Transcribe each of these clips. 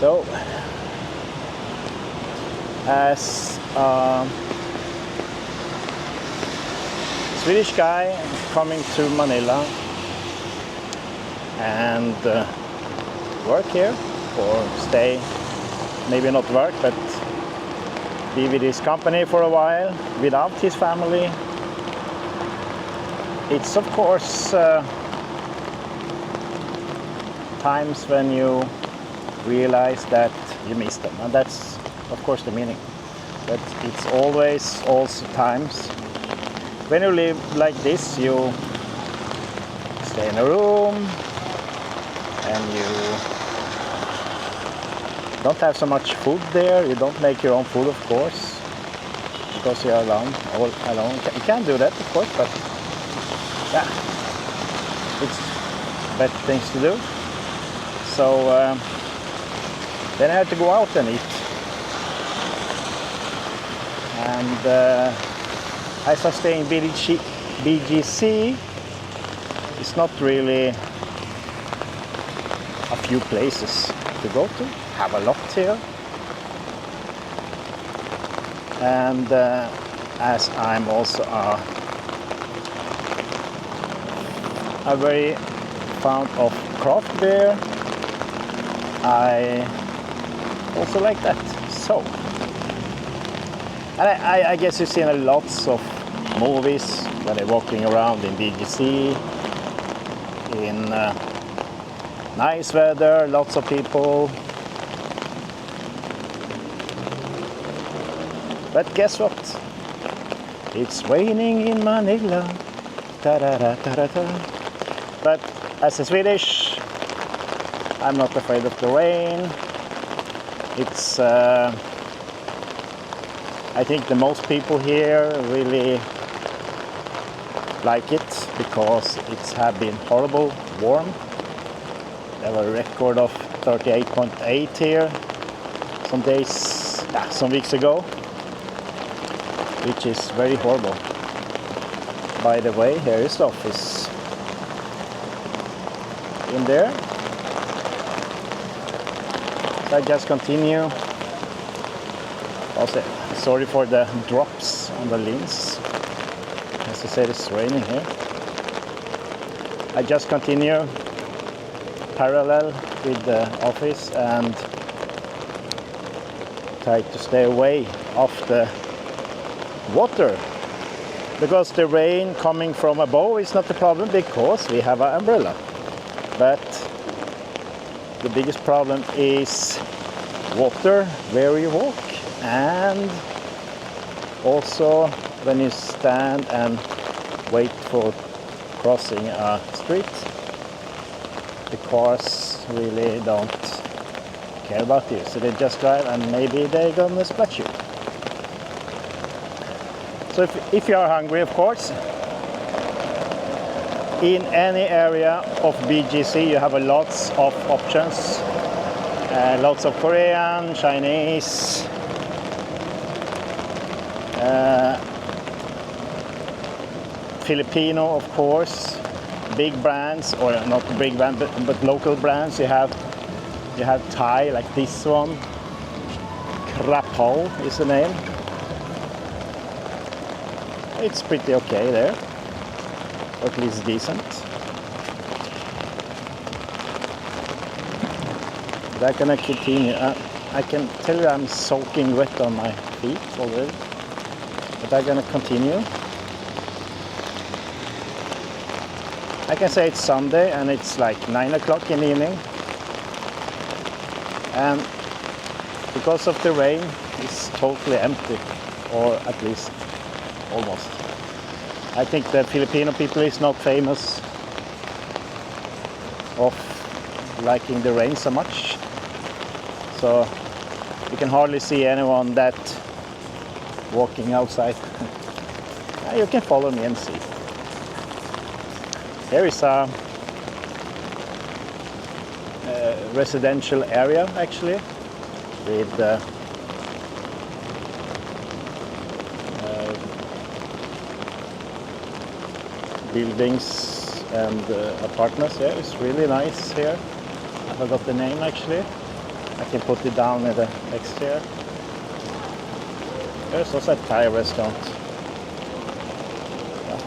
So, as a Swedish guy coming to Manila and work here or stay, maybe not work, but be with his company for a while without his family, it's of course times when you realize that you miss them, and that's of course the meaning. But it's always also times when you live like this, you stay in a room and you don't have so much food there. You don't make your own food, of course, because you're alone. All alone. You can do that, of course, but yeah, it's better things to do. So then I had to go out and eat. And as I stay in BGC, it's not really a few places to go to. Have a lot here. And as I'm also a very fond of craft beer, I also like that. So, and I guess you've seen lots of movies when they're walking around in BGC in nice weather, lots of people. But guess what? It's raining in Manila. Ta-da-da-da-da-da. But as a Swedish, I'm not afraid of the rain. It's I think the most people here really like it because it's have been horrible warm. They have a record of 38.8 here some days, some weeks ago, which is very horrible. By the way, here is the office in there. So I just continue. Also, sorry for the drops on the lens. As I said, it's raining here. I just continue parallel with the office and try to stay away of the water, because the rain coming from above is not the problem because we have an umbrella. But the biggest problem is water where you walk, and also when you stand and wait for crossing a street. The cars really don't care about you, so they just drive and maybe they're gonna splash you. So if you are hungry, of course, in any area of BGC you have lots of options. Lots of Korean, Chinese, Filipino, of course, big brands, or not big brand, but local brands. You have Thai, like this one. Krapao is the name. It's pretty okay there, or at least decent. But I'm gonna continue. I can tell you I'm soaking wet on my feet already, but I'm gonna continue. I can say it's Sunday and it's like 9 o'clock in the evening, and because of the rain it's totally empty, or at least almost. I think the Filipino people is not famous of liking the rain so much, so you can hardly see anyone that walking outside. You can follow me and see. Here is a residential area actually, with buildings and apartments. Yeah, it's really nice here. I forgot the name actually. I can put it down in the next chair. There's also a Thai restaurant. Yeah.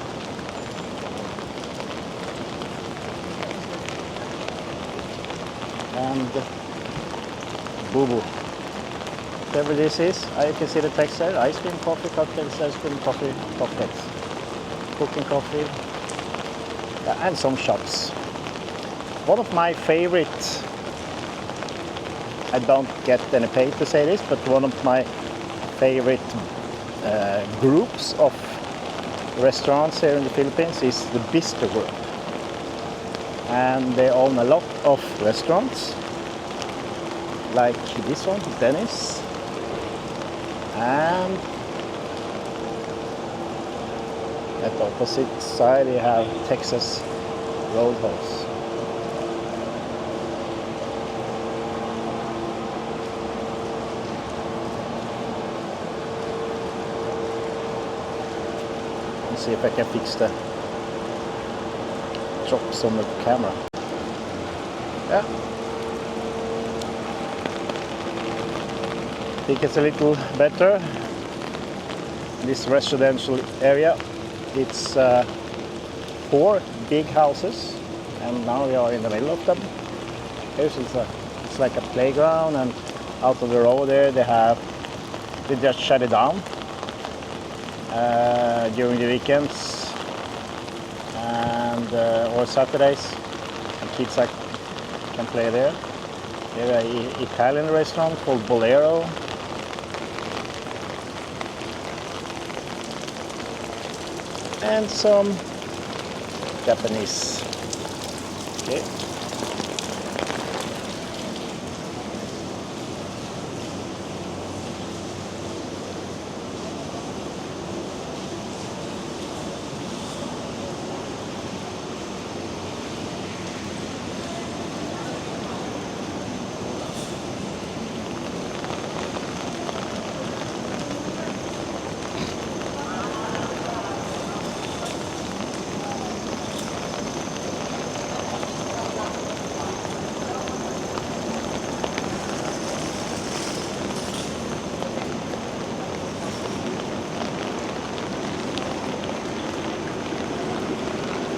And Boo Boo. Whatever this is, you can see the text there. Ice cream, coffee, cocktails, ice cream, coffee, cocktails. Cooking coffee. Yeah, and some shops. One of my favorite, I don't get any pay to say this, but one of my favorite groups of restaurants here in the Philippines is the Bistro Group. And they own a lot of restaurants, like this one, Dennis, and at the opposite side you have Texas Roadhouse. Let's see if I can fix the drops on the camera. Yeah. I think it's a little better. This residential area, it's 4 big houses, and now we are in the middle of them. Here's it's like a playground, and out of the road there they just shut it down during the weekends and or Saturdays, and kids can play there. There's an Italian restaurant called Bolero. And some Japanese. Okay.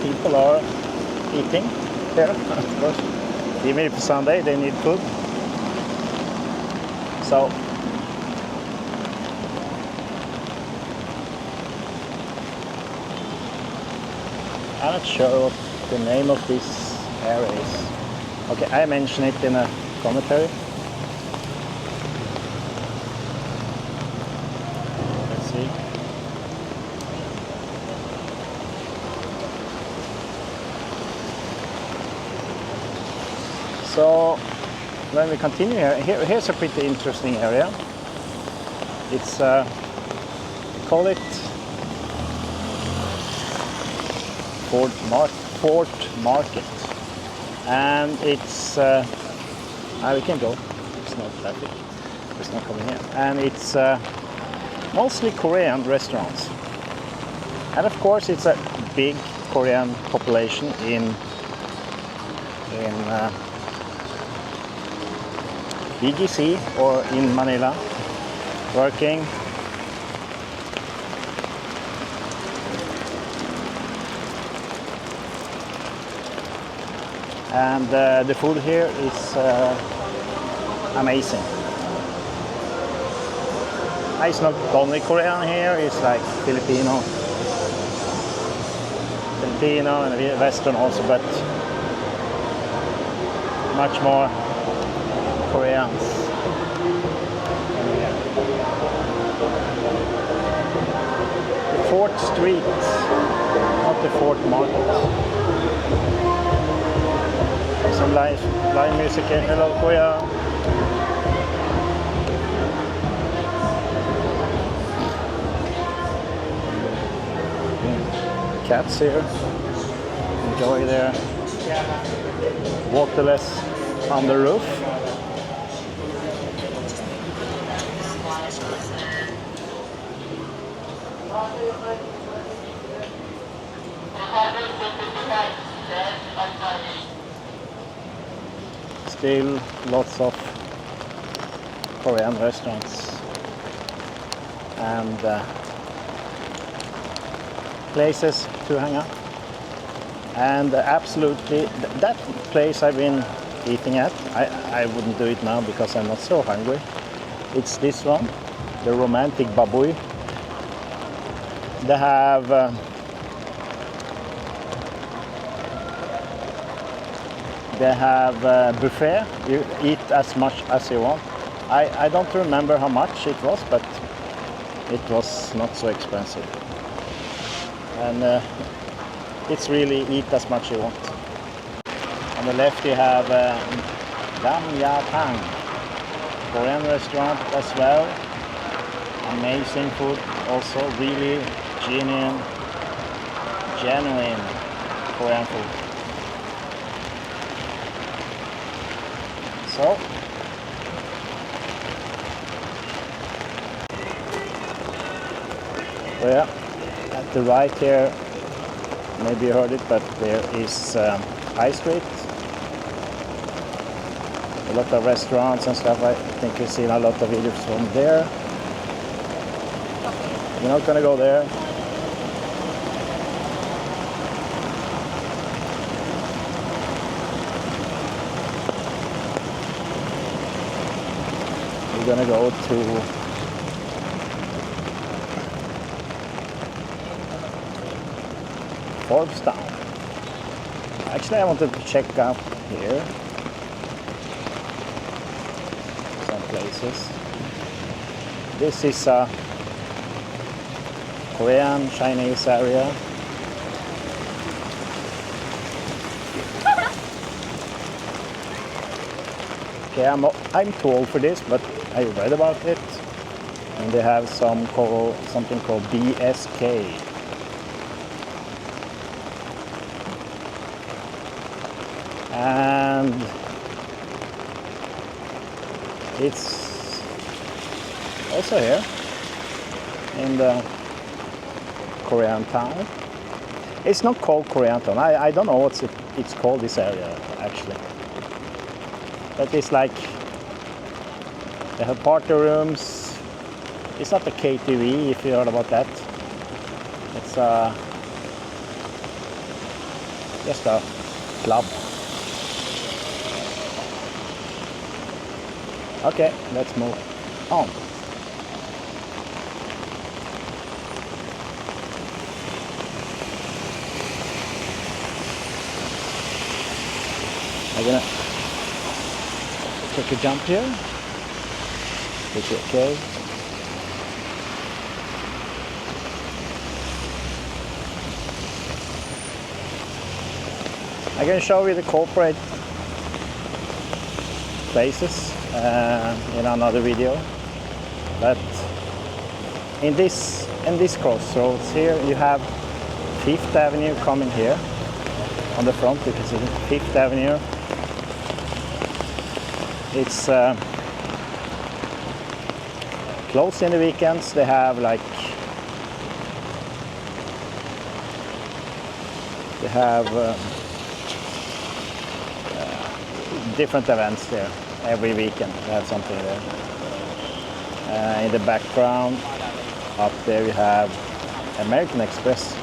People are eating here, of course. Even if it's Sunday, they need food. So, I'm not sure what the name of this area is. Okay, I mention it in a commentary. Let's see. So when we continue here's a pretty interesting area. It's we call it Fort Market, and it's we can go. It's no traffic. It's not coming here, and it's mostly Korean restaurants, and of course it's a big Korean population in BGC or in Manila, working. And the food here is amazing. It's not only Korean here, it's like Filipino and Western also, but much more Koreans. The 4th Street, not the Fort Market. Some live music here. Hello, Korea. Cats here. Enjoy their waterless on the roof. Still lots of Korean restaurants and places to hang out. And absolutely, that place I've been eating at, I wouldn't do it now because I'm not so hungry. It's this one, the Romantic Baboy. They have buffet. You eat as much as you want. I don't remember how much it was, but it was not so expensive. And it's really eat as much you want. On the left you have Dam Ya Tang, Korean restaurant as well. Amazing food, also really genuine Korean food. So yeah, at the right here, maybe you heard it, but there is High Street. A lot of restaurants and stuff. I think you've seen a lot of videos from there. We're not gonna go there. We're gonna go to Forbstown. Actually, I wanted to check out here some places. This is a Korean Chinese area. Okay, I'm too old for this, but I read about it, and they have something called BSK. And it's also here in the Korean town. It's not called Korean town. I don't know what it's called, this area actually. But it's like they have party rooms. It's not a KTV, if you heard about that. It's just a club. Okay, let's move on. I'm gonna take a jump here. Is it okay? I'm gonna show you the corporate places in another video, but in this crossroads here you have Fifth Avenue coming here on the front. You can see Fifth Avenue. It's closed in the weekends. They have different events there. Every weekend they have something there. In the background, up there you have American Express.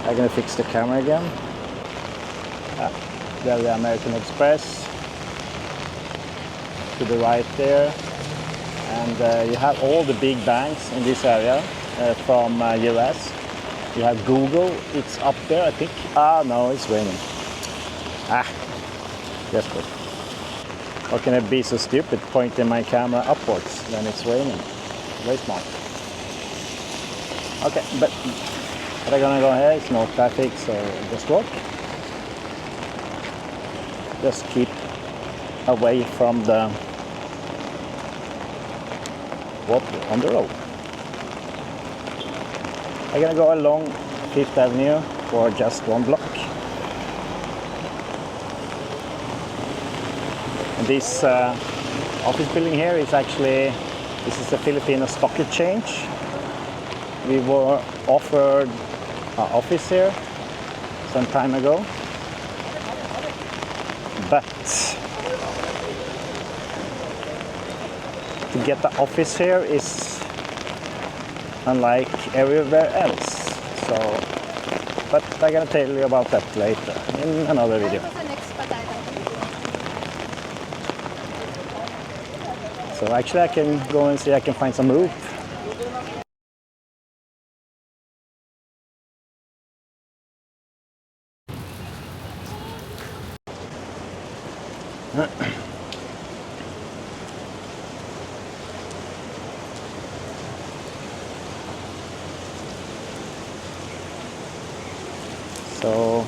I'm gonna fix the camera again. There's the American Express to the right there, and you have all the big banks in this area from US. You have Google. It's up there, I think. No, it's raining. Just good. How can I be so stupid pointing my camera upwards when it's raining? Very smart. Okay, but I'm gonna go here. It's no traffic, so just walk. Just keep away from the water on the road. I'm gonna go along Fifth Avenue for just one block. This office building here is actually, this is the Filipino Stock Exchange. We were offered an office here some time ago, but to get the office here is unlike everywhere else. So, but I'm gonna tell you about that later in another video. So actually I can go and see if I can find some roof. So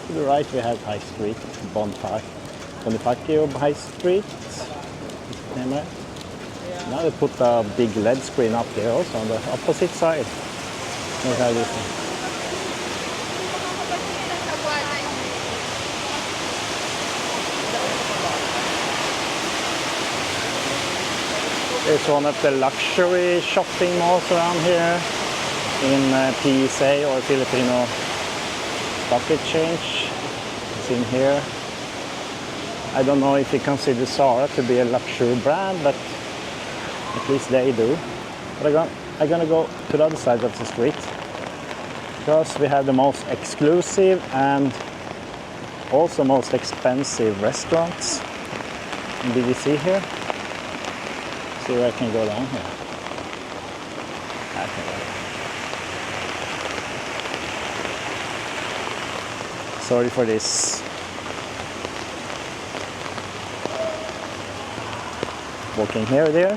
to the right we have High Street, Bonifacio High Street. Now they put a big LED screen up there also on the opposite side. Look how this one. There's one of the luxury shopping malls around here in PSA or Filipino Stock Exchange. It's in here. I don't know if you consider Zara to be a luxury brand, but at least they do. But I'm gonna go to the other side of the street because we have the most exclusive and also most expensive restaurants in BGC here. See where I can go down here. I can go down. Sorry for this. Walking here, there.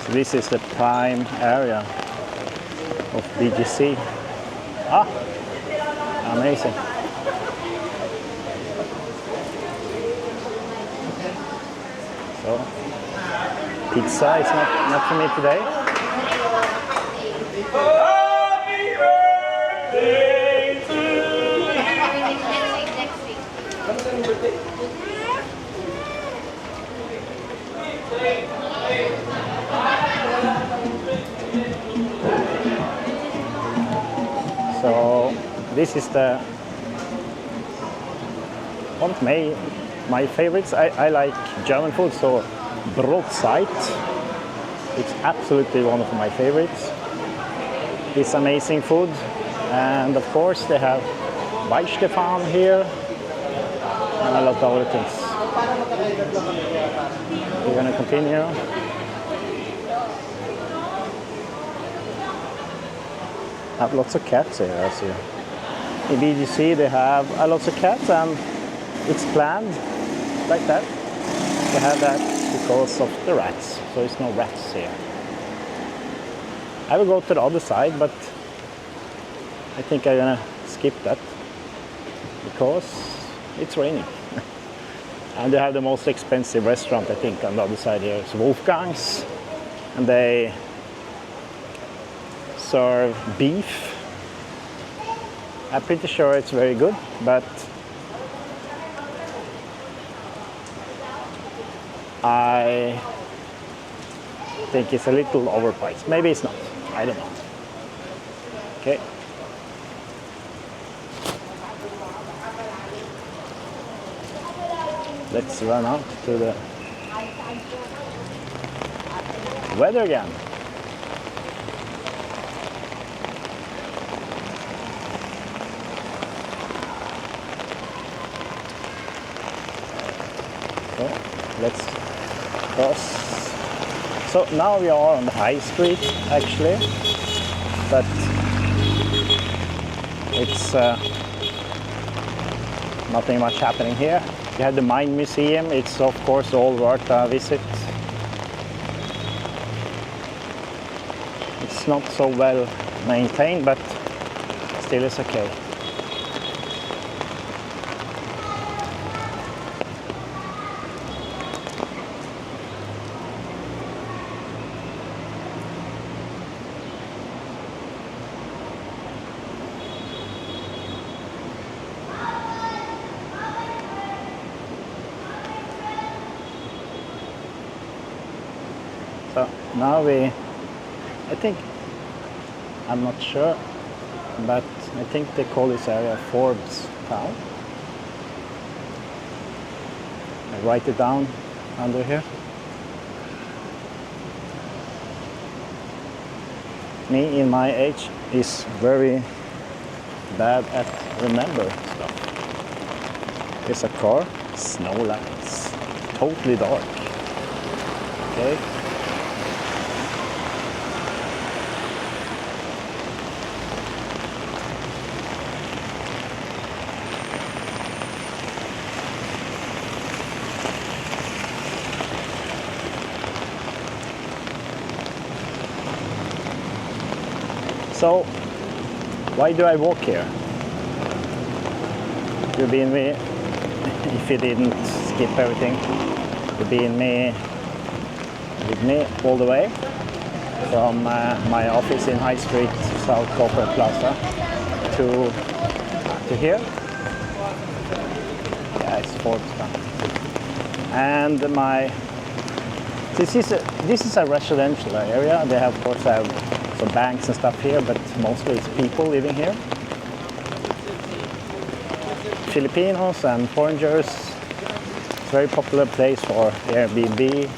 So this is the prime area of BGC. Ah, amazing. So, pizza is not for me today. Happy birthday to you. Next week. So this is the one of my favorites. I like German food, so Brotzeit. It's absolutely one of my favorites. It's amazing food, and of course they have Weichstefan here and a lot of other things. We're gonna continue. Have lots of cats here, I see. In BGC they have lots of cats, and it's planned like that. They have that because of the rats, so there's no rats here. I will go to the other side, but I think I'm gonna skip that because it's raining. And they have the most expensive restaurant, I think, on the other side here. It's Wolfgang's, and they serve beef. I'm pretty sure it's very good, but I think it's a little overpriced. Maybe it's not. I don't know. Okay. Let's run out to the weather again. So let's cross. So now we are on the high street actually, but it's nothing much happening here. You have the Mine Museum. It's of course all worth a visit. It's not so well maintained, but still it's okay. So now I think I'm not sure, but I think they call this area Forbes Town. I write it down under here. Me in my age is very bad at remember stuff. Here's a car, snow lights, totally dark. Okay. So, why do I walk here? You've been me, if you didn't skip everything, you've been with me all the way from my office in High Street, South Corporate Plaza, to here. Yeah, it's Forbes Town. And this is a residential area. They have, of course, have some banks and stuff here, but mostly it's people living here. Filipinos and foreigners. It's a very popular place for Airbnb.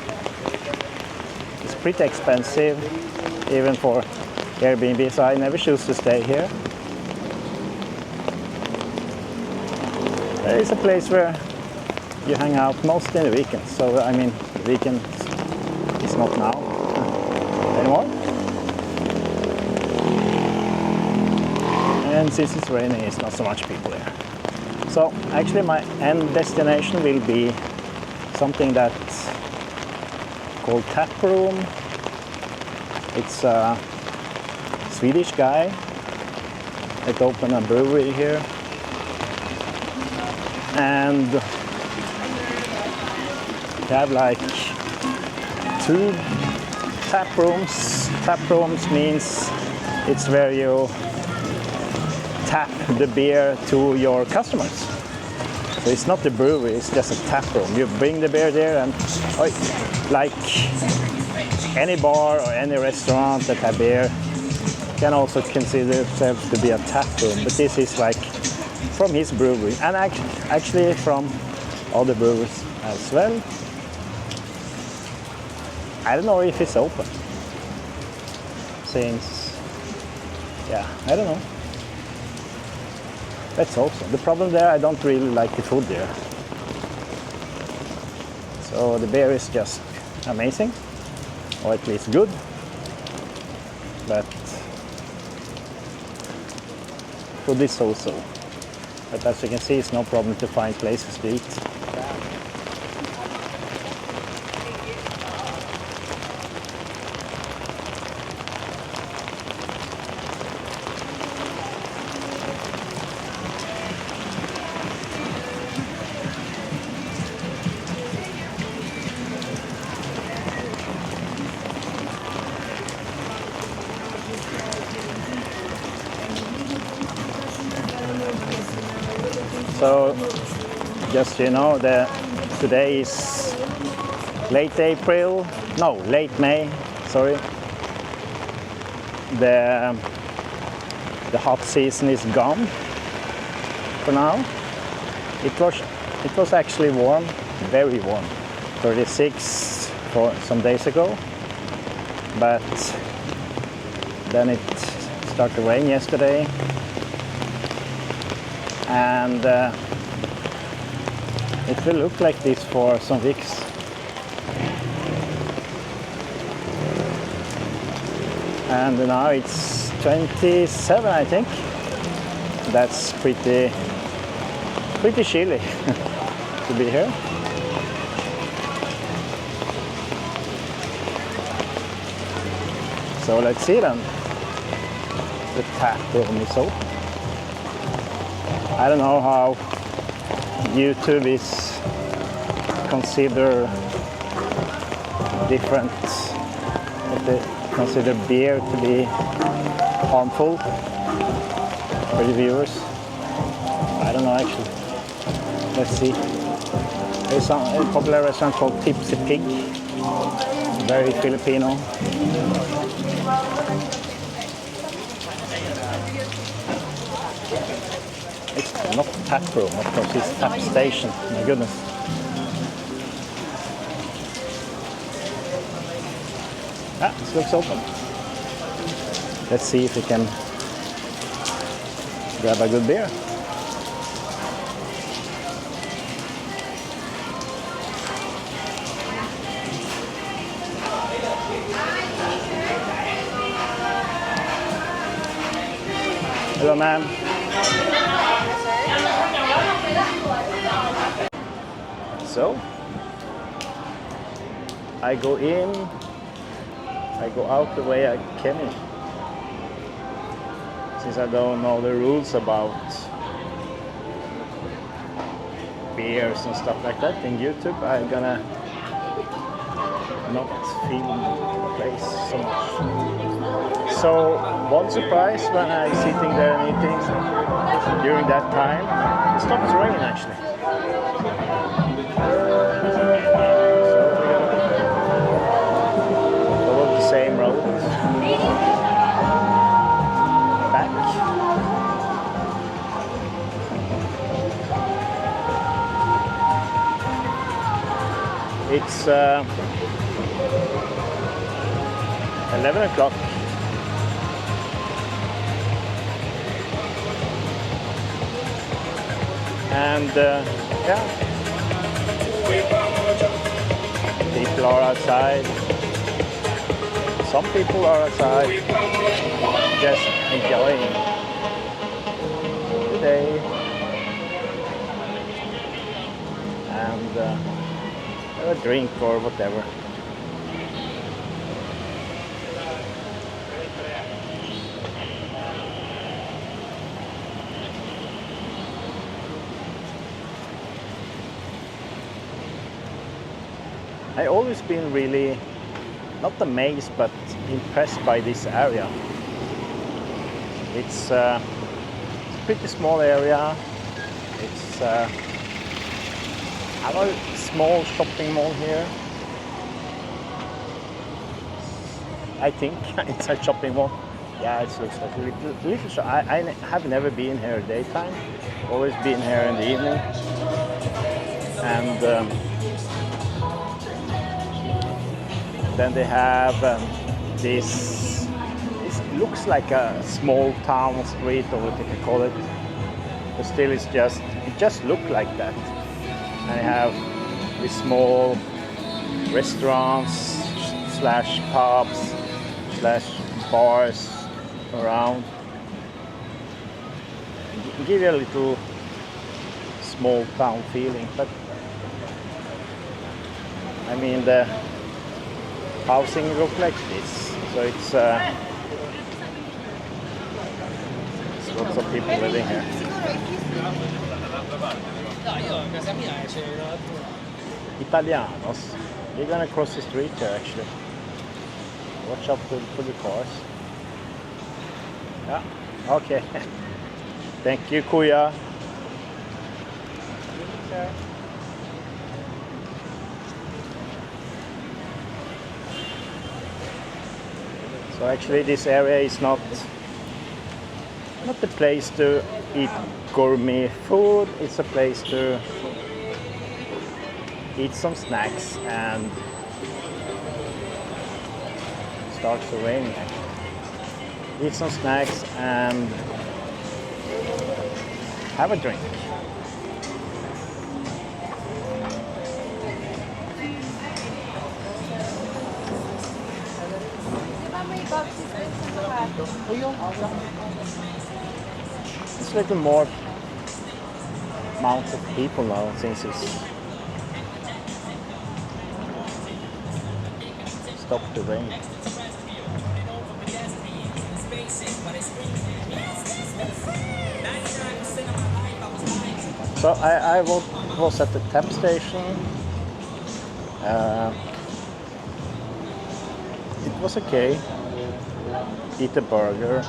It's pretty expensive, even for Airbnb, so I never choose to stay here. It's a place where you hang out mostly in the weekends. So, I mean, the weekend is not now anymore. And since it's raining, it's not so much people there. So actually my end destination will be something that's called Tap Room. It's a Swedish guy that opened a brewery here. And they have like 2 tap rooms. Tap rooms means it's where you tap the beer to your customers. So it's not the brewery, it's just a tap room. You bring the beer there and like any bar or any restaurant that have beer can also consider themselves to be a tap room. But this is like from his brewery and actually from other breweries as well. I don't know if it's open. Since, yeah, I don't know. That's also the problem there. I don't really like the food there. So the beer is just amazing, or at least good. But food is so-so. But as you can see, it's no problem to find places to eat. So, just so you know, today is late May, sorry. The hot season is gone for now. It was actually warm, very warm, 36 for some days ago, but then it started to rain yesterday. And it will look like this for some weeks. And now it's 27, I think. That's pretty chilly to be here. So let's see then. The tap room is open. I don't know how YouTube is consider different, if they consider beer to be harmful for the viewers. I don't know actually. Let's see. There's a popular restaurant called Tipsy Pig. Very Filipino. It's not tap room, of course, it's tap station. My goodness. Ah, this looks open. Let's see if we can grab a good beer. Hello, ma'am. So, I go in, I go out the way I came in. Since I don't know the rules about beers and stuff like that in YouTube, I'm gonna not film the place so much. So, one surprise when I'm sitting there and eating, during that time, it stopped raining actually. So we're gonna follow the same road back. It's 11 o'clock. And yeah, people are outside. Some people are outside just enjoying the day and have a drink or whatever. I've always been really, not amazed, but impressed by this area. It's a pretty small area. It's have a small shopping mall here. I think it's a shopping mall. Yeah, it looks like a little shop. I have never been here daytime. Always been here in the evening. And then they have this, it looks like a small town street or what you can call it, but still it just looks like that. And they have these small restaurants slash pubs slash bars around. Give you a little small town feeling, but I mean the housing look like this, so it's lots of people living here. Italianos. You're gonna cross the street here actually. Watch out for the cars. Yeah, okay. Thank you, Kuya. So actually this area is not the place to eat gourmet food, it's a place to eat some snacks and it starts to rain actually. Eat some snacks and have a drink. It's a little more amounts of people now since it's stopped the rain. So I was at the tap station. It was okay. Eat a burger.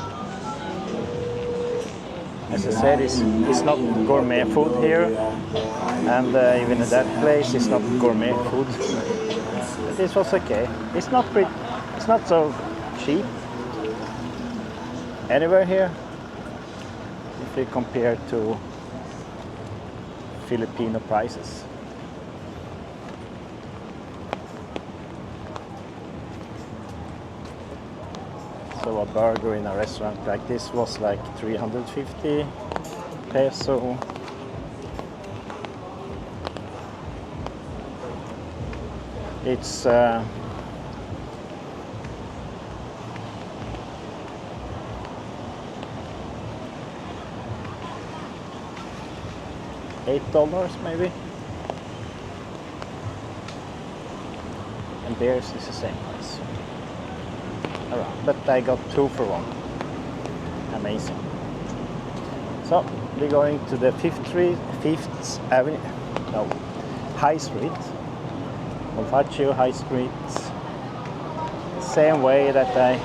As I said, it's not gourmet food here, and even in that place, it's not gourmet food. But this was okay. It's not so cheap anywhere here, if you compare to Filipino prices. So a burger in a restaurant like this was like 350 peso. It's $8 maybe, and theirs is the same price around, but I got 2 for 1. Amazing. So we're going to the Fifth Avenue, no, High Street, Monfaccio High Street, same way that I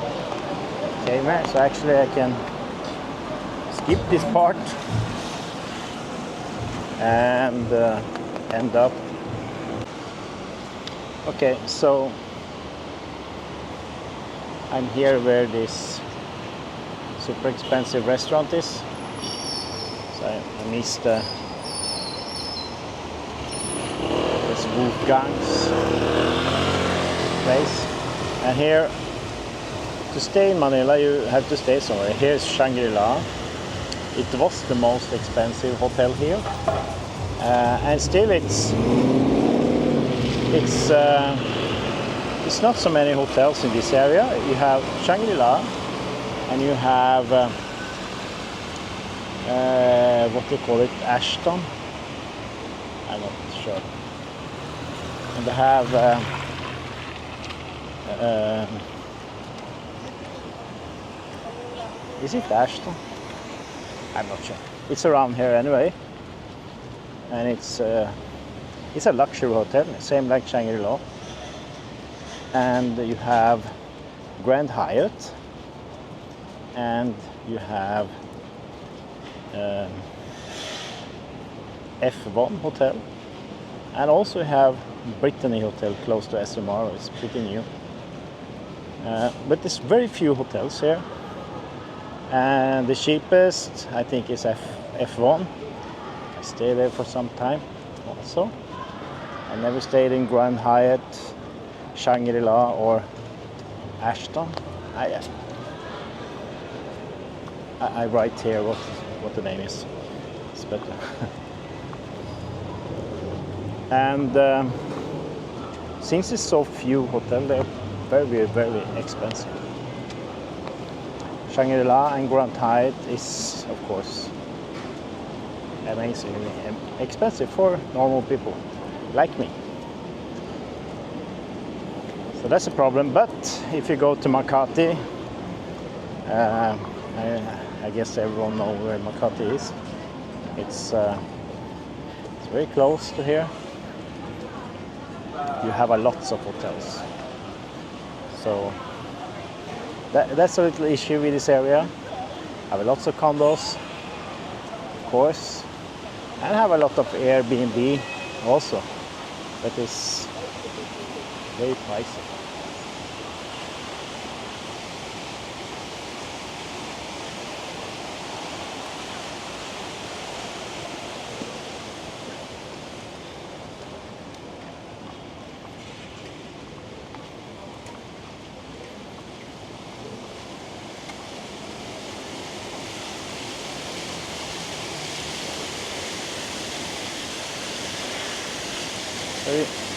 came here, so actually I can skip this part and end up. Okay, so I'm here where this super expensive restaurant is. So I missed this Wolfgang's place. And here, to stay in Manila, you have to stay somewhere. Here's Shangri-La. It was the most expensive hotel here, and still it's not so many hotels in this area. You have Shangri-La, and you have what do you call it, Ashton? I'm not sure. And they have is it Ashton? I'm not sure. It's around here anyway, and it's a luxury hotel, same like Shangri-La. And you have Grand Hyatt, and you have F1 Hotel, and also you have Brittany Hotel close to SMR. It's pretty new, but there's very few hotels here. And the cheapest, I think, is F1. I stayed there for some time also. I never stayed in Grand Hyatt, Shangri-La, or Ashton. I write here what the name is. It's better. And since there's so few hotels, they're very, very expensive. Shangri-La and Grand Hyatt is, of course, amazingly expensive for normal people like me. So that's a problem. But if you go to Makati, I guess everyone knows where Makati is. It's very close to here. You have lots of hotels. So that's a little issue with this area. I have lots of condos, of course, and have a lot of Airbnb also, but it's very pricey.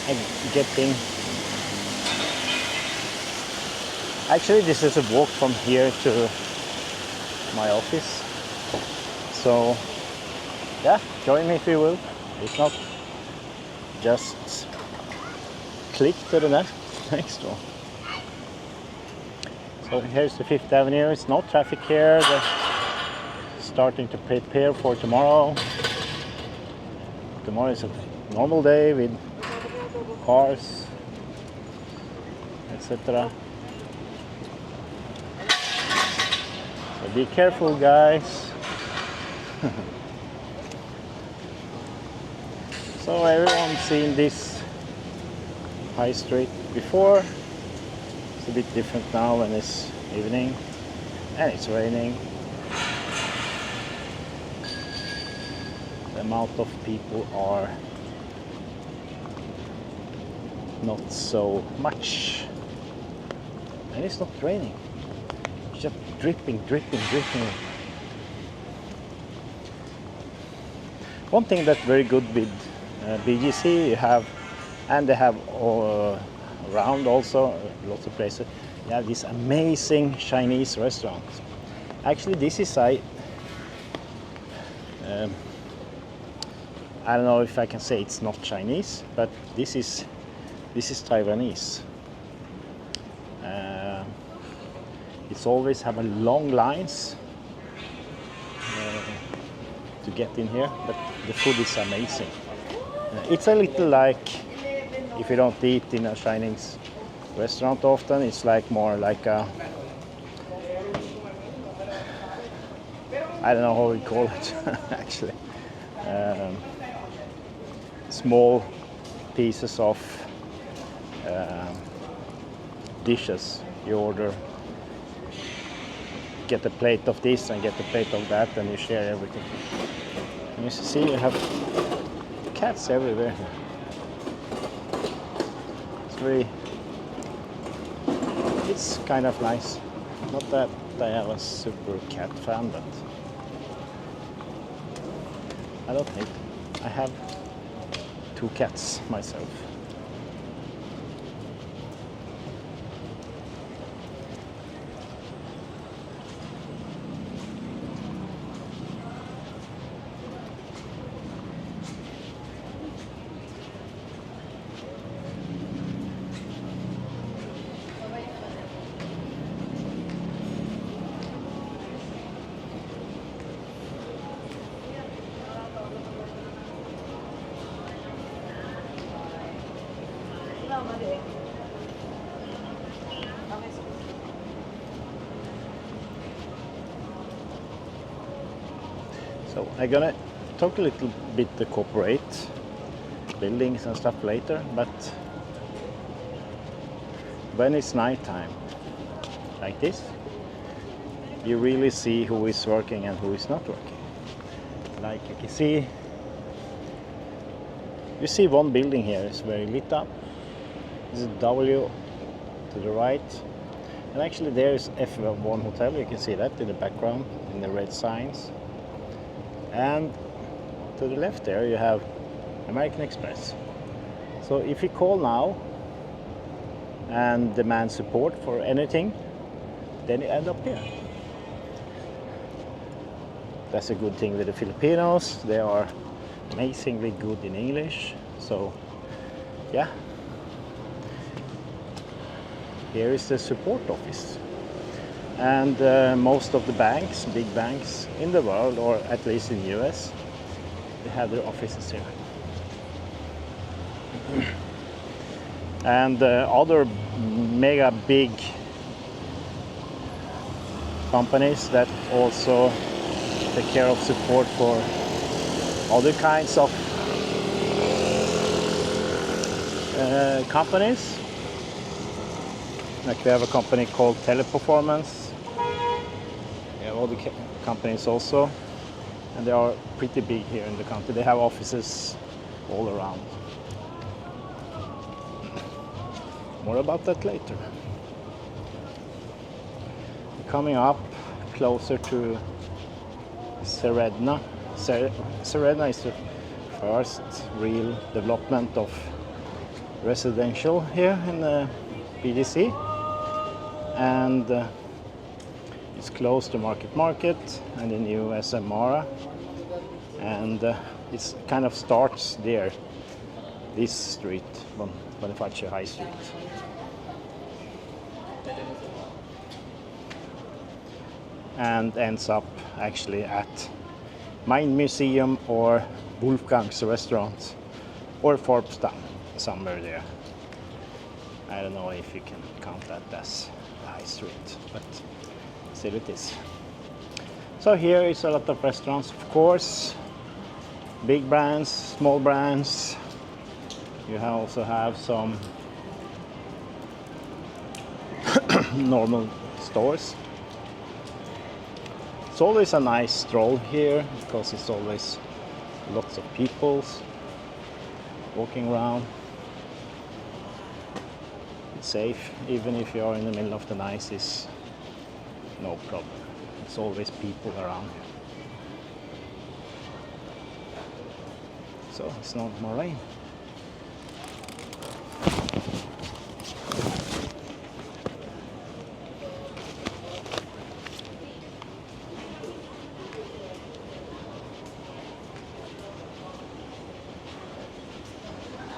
I'm getting. Actually, this is a walk from here to my office. So, yeah, join me if you will. If not, just click to the next one. So here's the Fifth Avenue. It's no traffic here. They're starting to prepare for tomorrow. Tomorrow is a normal day with cars, etc. So be careful, guys. So everyone's seen this high street before. It's a bit different now when it's evening and it's raining. the amount of people are not so much, and it's not raining, it's just dripping. One thing that's very good with BGC, you have, and they have around also lots of places, you have these amazing Chinese restaurants. Actually, this is I don't know if I can say it's not Chinese, but this is Taiwanese. It's always have a long lines to get in here, but the food is amazing. It's a little like, if you don't eat in a Chinese restaurant often, it's like more like a, I don't know how we call it actually. Small pieces of dishes. You order, get a plate of this and get a plate of that, and you share everything. And you see, you have cats everywhere. It's kind of nice. Not that I am a super cat fan, but I don't hate it. I have 2 cats myself. So I'm gonna talk a little bit the corporate buildings and stuff later, but when it's nighttime like this, you really see who is working and who is not working. Like you can see, you see one building here is very lit up. This is W to the right, and actually there is F1 Hotel. You can see that in the background in the red signs. And to the left there you have American Express. So if you call now and demand support for anything, then you end up here. That's a good thing with the Filipinos. They are amazingly good in English. So yeah, here is the support office. And most of the banks, big banks in the world, or at least in the US, they have their offices here. And other mega big companies that also take care of support for other kinds of companies. Like we have a company called Teleperformance. We have other companies also, and they are pretty big here in the country. They have offices all around. More about that later. Coming up closer to Seredna. Seredna is the first real development of residential here in the BGC, and it's close to Market and the new SMR, and it kind of starts there, this street, Bonifacio High Street. And ends up actually at Mine Museum or Wolfgang's restaurant or Forbeston, somewhere there. I don't know if you can count that as High Street, but still it is. So here is a lot of restaurants, of course, big brands, small brands. You also have some normal stores. It's always a nice stroll here because it's always Lots of people walking around. It's safe, even if you are in the middle of the night, is no problem. There's always people around. So it's not more rain.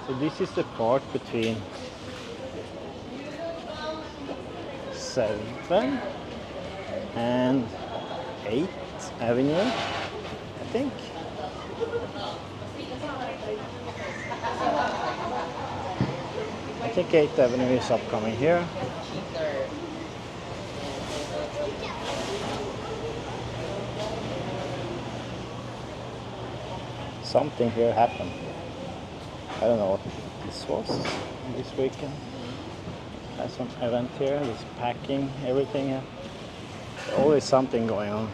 So this is the part between 7th and 8th Avenue, I think. I think 8th Avenue is upcoming here. Something here happened. I don't know what this was this weekend. There's some event here, there's packing, everything here. Always something going on.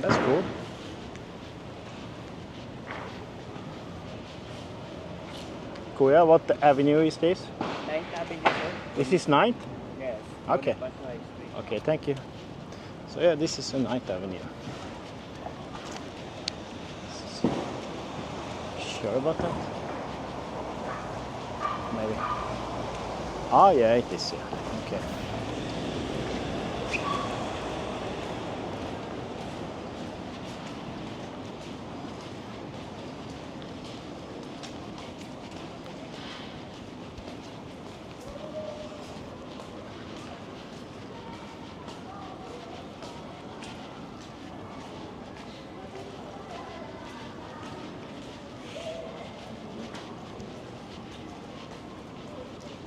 That's cool. Kuya, what avenue is this? 9th Avenue, sir. This is 9th? Yes. Okay. Butterfly Street. Okay, thank you. So yeah, this is the 9th Avenue. Sure about that? Maybe. Ah, yeah, it is. Yeah. Okay.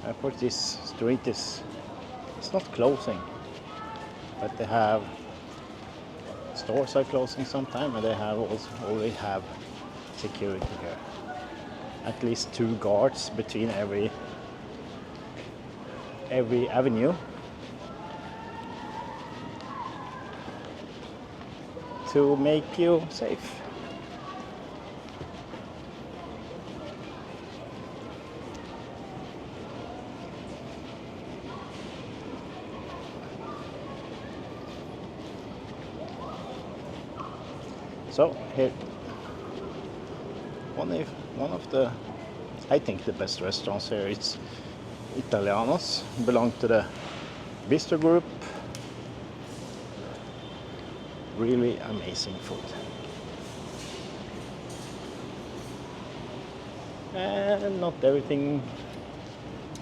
Airport, this street is, it's not closing, but they have stores are closing sometime, and they have also always have security here. At least 2 guards between every avenue to make you safe. So here, one of the, I think the best restaurants here is Italianos, belong to the Bistro Group. Really amazing food. And not everything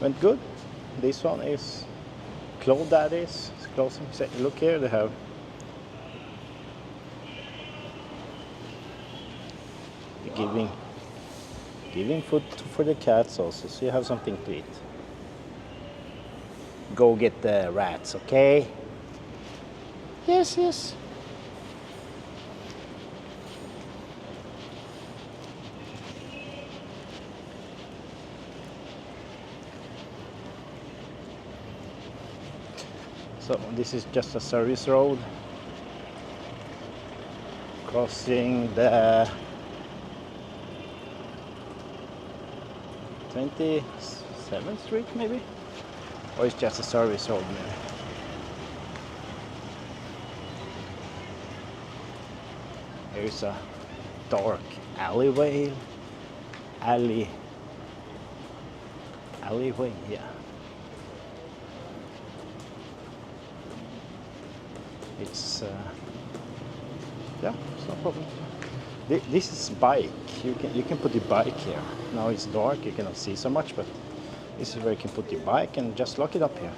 went good. This one is Clothes Daddies. It's closing. Look here, they have giving food for the cats also, so you have something to eat. Go get the rats, okay? Yes, yes. So this is just a service road crossing the 27th Street maybe? Or it's just a service road maybe? Here's a dark alleyway. Alleyway, yeah. It's yeah, it's no problem. This is bike. You can put your bike here. Now it's dark, you cannot see so much, but this is where you can put your bike and just lock it up here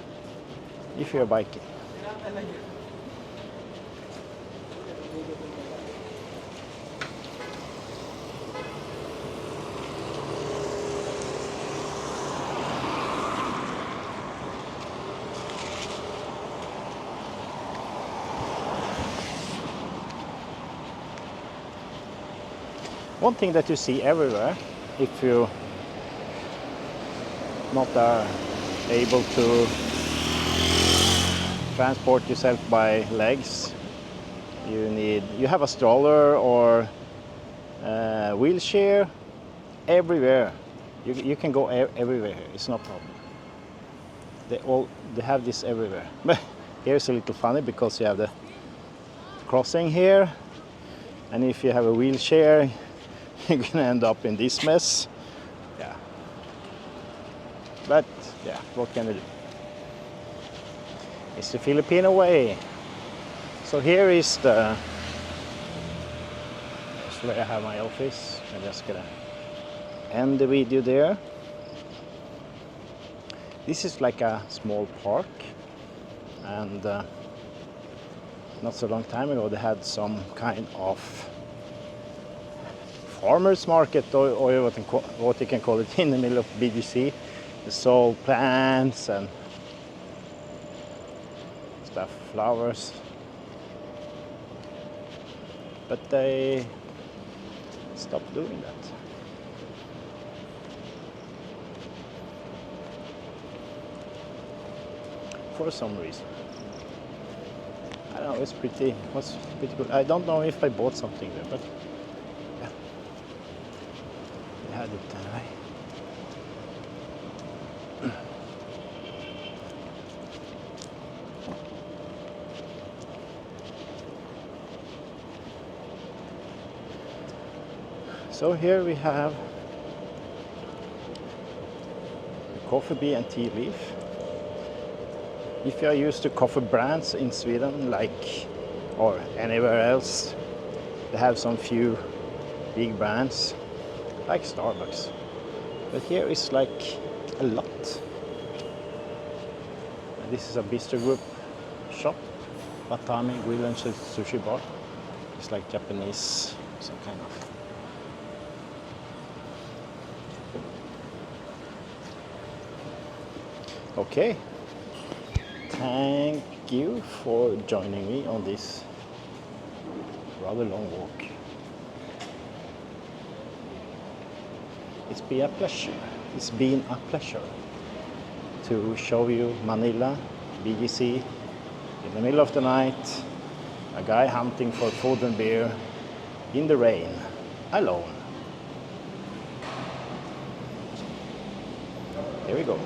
if you're biking. One thing that you see everywhere, if you not are able to transport yourself by legs, you have a stroller or wheelchair, everywhere. You can go everywhere here. It's no problem. They have this everywhere. But here's a little funny because you have the crossing here, and if you have a wheelchair, you're gonna end up in this mess. Yeah. But yeah, what can you do? It's the Filipino way. So here is the. That's where I have my office. I'm just gonna end the video there. This is like a small park, and not so long time ago they had some kind of farmers market, or what you can call it, in the middle of BGC. They sold plants and stuff, flowers, but they stopped doing that. For some reason. I don't know, it was pretty good. I don't know if I bought something there, but yeah. I had it anyway. So here we have the coffee bee and tea leaf. If you are used to coffee brands in Sweden, like, or anywhere else, they have some few big brands, like Starbucks. But here is like a lot. And this is a bistro group shop, Watami Grill and Sushi Bar. It's like Japanese, some kind of. Okay. Thank you for joining me on this rather long walk. It's been a pleasure to show you Manila, BGC, in the middle of the night, a guy hunting for food and beer in the rain, alone. Here we go.